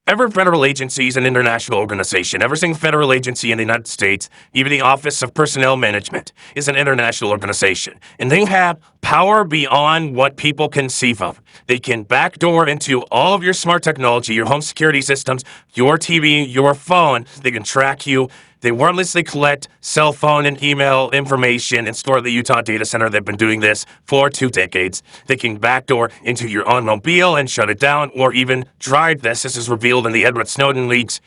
Every federal agency is an international organization. Every single federal agency in the United States, even the Office of Personnel Management, is an international organization. And they have power beyond what people conceive of. They can backdoor into all of your smart technology, your home security systems, your TV, your phone. They can track you. They wirelessly collect cell phone and email information and store at the Utah data center. They've been doing this for 2 decades. They can backdoor into your automobile and shut it down, or even drive this. This is revealed in the Edward Snowden leaks.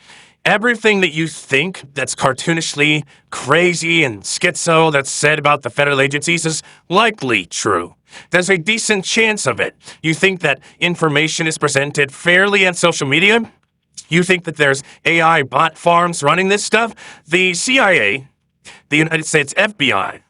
Everything that you think that's cartoonishly crazy and schizo that's said about the federal agencies is likely true. There's a decent chance of it. You think that information is presented fairly on social media? You think that there's AI bot farms running this stuff? The CIA, the United States FBI,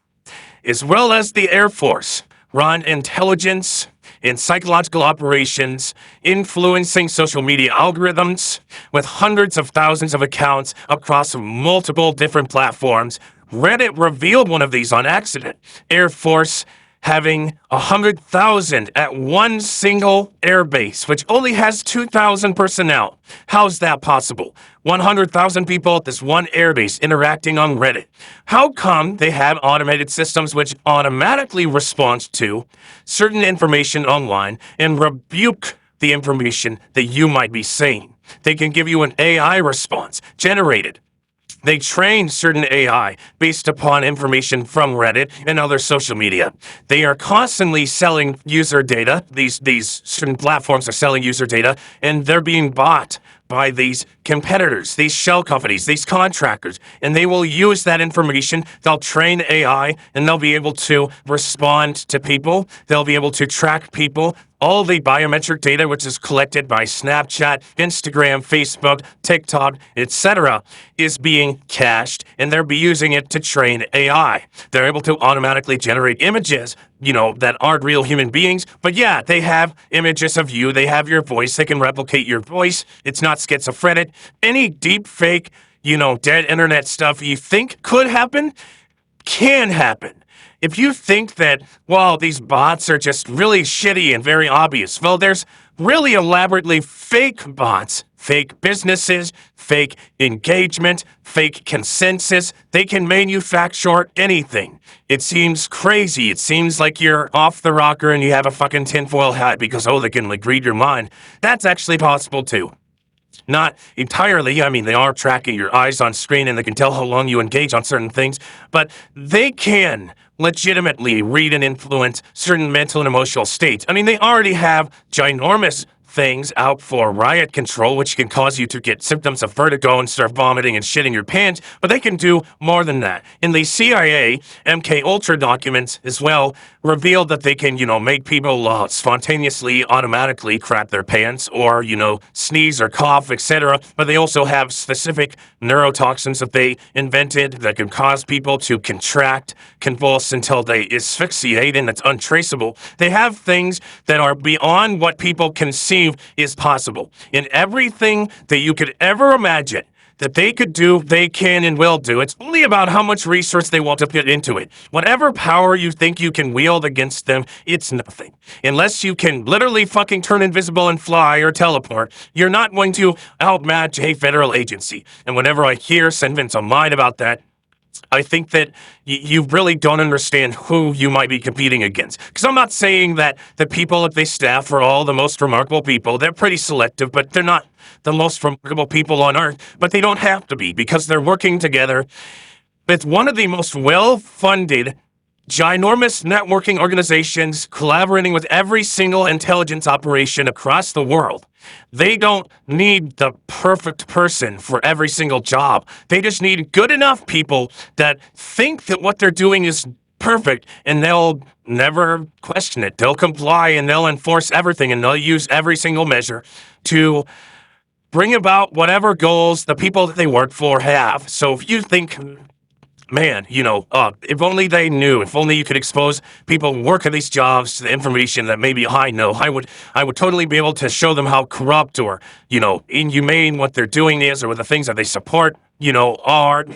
as well as the Air Force, run intelligence and psychological operations influencing social media algorithms with hundreds of thousands of accounts across multiple different platforms. Reddit revealed one of these on accident. Air Force having 100,000 at one single airbase, which only has 2,000 personnel. How's that possible? 100,000 people at this one airbase interacting on Reddit. How come they have automated systems which automatically respond to certain information online and rebuke the information that you might be saying? They can give you an AI response generated. They train certain AI based upon information from Reddit and other social media. They are constantly selling user data. These certain platforms are selling user data, and they're being bought by these competitors, these shell companies, these contractors, and they will use that information. They'll train AI, and they'll be able to respond to people. They'll be able to track people. All the biometric data, which is collected by Snapchat, Instagram, Facebook, TikTok, etc., is being cached, and they'll be using it to train AI. They're able to automatically generate images, that aren't real human beings. But yeah, they have images of you. They have your voice. They can replicate your voice. It's not schizophrenic. Any deep fake, dead internet stuff you think could happen can happen. If you think that, these bots are just really shitty and very obvious, there's really elaborately fake bots, fake businesses, fake engagement, fake consensus. They can manufacture anything. It seems crazy. It seems like you're off the rocker and you have a fucking tinfoil hat because, they can read your mind. That's actually possible too. Not entirely. I mean, they are tracking your eyes on screen and they can tell how long you engage on certain things, but they can legitimately read and influence certain mental and emotional states. I mean, they already have ginormous things out for riot control, which can cause you to get symptoms of vertigo and start vomiting and shitting your pants, but they can do more than that. In the CIA MK Ultra documents as well revealed that they can, make people spontaneously, automatically crap their pants or, sneeze or cough, etc. But they also have specific neurotoxins that they invented that can cause people to contract, convulse until they asphyxiate, and it's untraceable. They have things that are beyond what people conceive is possible. In everything that you could ever imagine that they could do, they can and will do. It's only about how much resource they want to put into it. Whatever power you think you can wield against them, it's nothing. Unless you can literally fucking turn invisible and fly or teleport, you're not going to outmatch a federal agency. And whenever I hear sentiments of mine about that, I think that you really don't understand who you might be competing against. Because I'm not saying that the people that they staff are all the most remarkable people. They're pretty selective, but they're not the most remarkable people on earth. But they don't have to be because they're working together. It's one of the most well-funded, ginormous networking organizations collaborating with every single intelligence operation across the world. They don't need the perfect person for every single job. They just need good enough people that think that what they're doing is perfect, and they'll never question it. They'll comply, and they'll enforce everything, and they'll use every single measure to bring about whatever goals the people that they work for have. So if you think, man, if only they knew, if only you could expose people who work at these jobs to the information that maybe I know, I would totally be able to show them how corrupt or, inhumane what they're doing is or what the things that they support, are.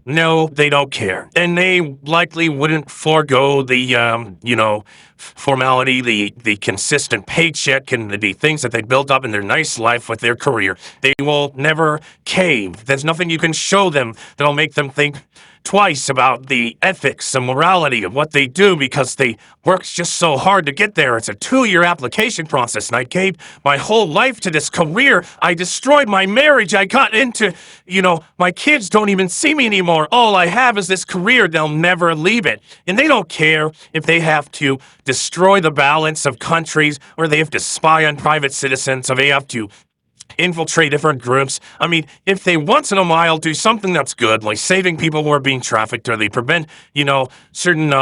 No, they don't care. And they likely wouldn't forego the, formality, the consistent paycheck, and the things that they built up in their nice life with their career. They will never cave. There's nothing you can show them that'll make them think twice about the ethics and morality of what they do because they work just so hard to get there. It's a 2-year application process, and I gave my whole life to this career. I destroyed my marriage. I got into, my kids don't even see me anymore. All I have is this career. They'll never leave it. And they don't care if they have to destroy the balance of countries, or they have to spy on private citizens, or they have to infiltrate different groups. I mean, if they once in a while do something that's good, like saving people who are being trafficked, or they prevent, certain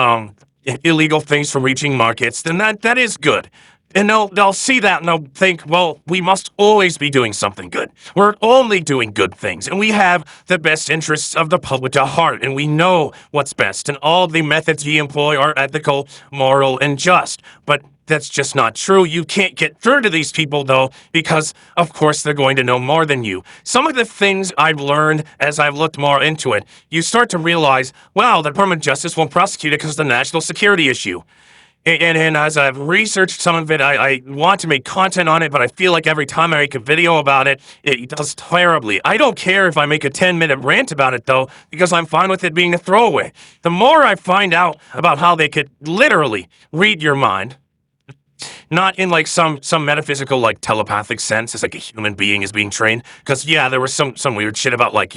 illegal things from reaching markets, then that is good. And they'll see that and they'll think, well, we must always be doing something good. We're only doing good things, and we have the best interests of the public at heart, and we know what's best, and all the methods we employ are ethical, moral, and just. But that's just not true. You can't get through to these people, though, because, of course, they're going to know more than you. Some of the things I've learned as I've looked more into it, you start to realize, wow, the Department of Justice won't prosecute it because of the national security issue. And as I've researched some of it, I want to make content on it, but I feel like every time I make a video about it, it does terribly. I don't care if I make a 10-minute rant about it, though, because I'm fine with it being a throwaway. The more I find out about how they could literally read your mind, not in like some metaphysical, like telepathic sense, it's like a human being is being trained. Because yeah, there was some weird shit about like,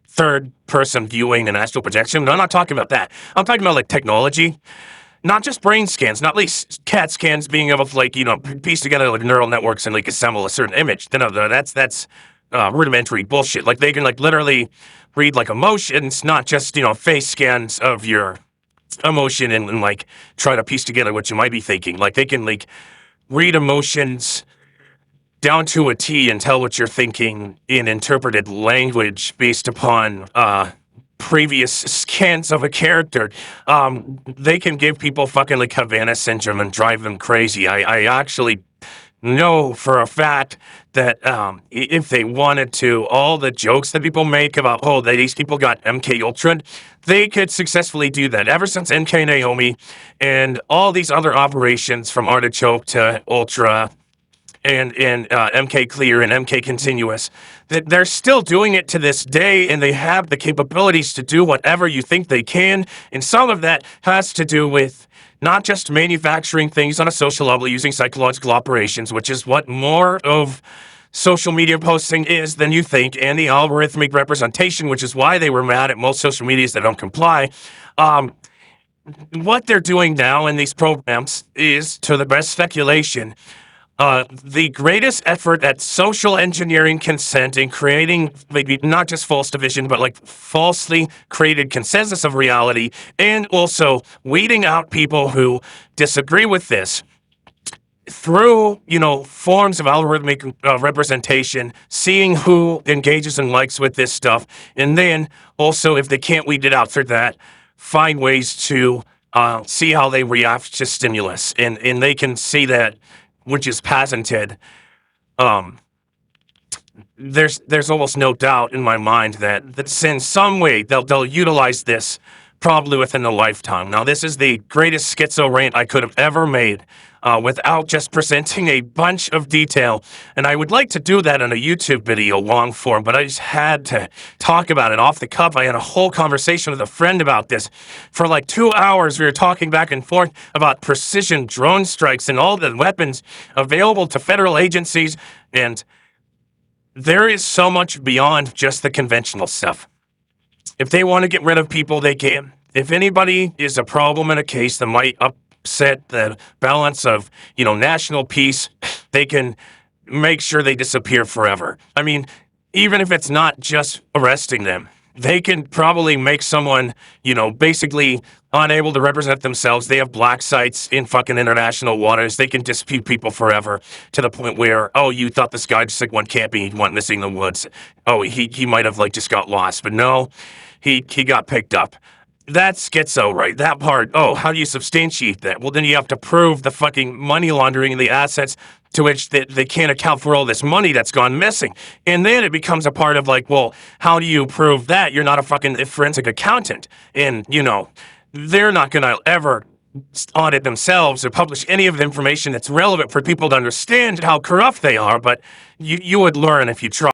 third person viewing and astral projection. No, I'm not talking about that. I'm talking about like technology. Not just brain scans, not least CAT scans being able to like, piece together like neural networks and like assemble a certain image. No, that's rudimentary bullshit. Like they can like literally read like emotions, not just, face scans of your emotion and like try to piece together what you might be thinking. Like they can like read emotions down to a T and tell what you're thinking in interpreted language based upon previous scans of a character. They can give people fucking like Havana syndrome and drive them crazy. I actually know for a fact that if they wanted to, all the jokes that people make about, these people got MK Ultra, they could successfully do that. Ever since MK Naomi and all these other operations from Artichoke to Ultra and MK Clear and MK Continuous, that they're still doing it to this day, and they have the capabilities to do whatever you think they can. And some of that has to do with not just manufacturing things on a social level using psychological operations, which is what more of social media posting is than you think, and the algorithmic representation, which is why they were mad at most social medias that don't comply. What they're doing now in these programs is, to the best speculation, the greatest effort at social engineering consent and creating maybe not just false division, but like falsely created consensus of reality, and also weeding out people who disagree with this through, forms of algorithmic representation, seeing who engages and likes with this stuff, and then also, if they can't weed it out through that, find ways to see how they react to stimulus, and they can see that, which is patented. There's almost no doubt in my mind that in some way they'll utilize this probably within a lifetime. Now, this is the greatest schizo rant I could have ever made without just presenting a bunch of detail. And I would like to do that in a YouTube video long form, but I just had to talk about it off the cuff. I had a whole conversation with a friend about this. For like 2 hours, we were talking back and forth about precision drone strikes and all the weapons available to federal agencies. And there is so much beyond just the conventional stuff. If they want to get rid of people, they can. If anybody is a problem in a case that might upset the balance of, national peace, they can make sure they disappear forever. I mean, even if it's not just arresting them, they can probably make someone, basically unable to represent themselves. They have black sites in fucking international waters. They can dispute people forever to the point where, you thought this guy just like went camping, he went missing in the woods. He might have like just got lost, but no, he got picked up. That's schizo, right? That part. How do you substantiate that? Well, then you have to prove the fucking money laundering and the assets to which they can't account for all this money that's gone missing. And then it becomes a part of like, well, how do you prove that? You're not a fucking forensic accountant. And, they're not going to ever audit themselves or publish any of the information that's relevant for people to understand how corrupt they are, but you would learn if you try.